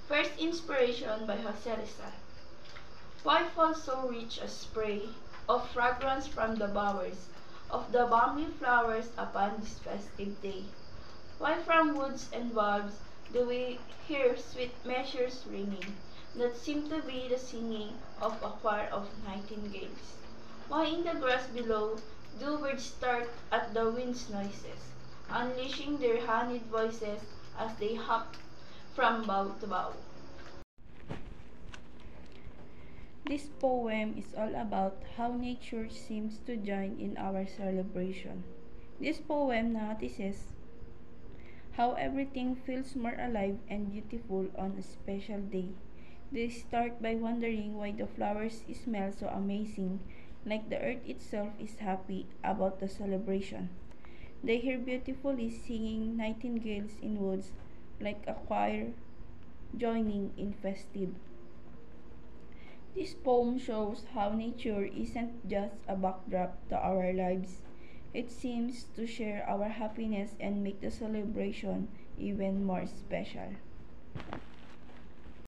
First inspiration by Jose Rizal. Why fall so rich a spray of fragrance from the bowers of the balmy flowers upon this festive day? Why from woods and valves do we hear sweet measures ringing, that seem to be the singing of a choir of nightingales? Why in the grass below do birds start at the wind's noises, unleashing their honeyed voices as they hop from bough to bough? This poem is all about how nature seems to join in our celebration. This poem notices how everything feels more alive and beautiful on a special day. They start by wondering why the flowers smell so amazing, like the earth itself is happy about the celebration. They hear beautifully singing nightingales in woods, like a choir joining in festive. This poem shows how nature isn't just a backdrop to our lives. It seems to share our happiness and make the celebration even more special.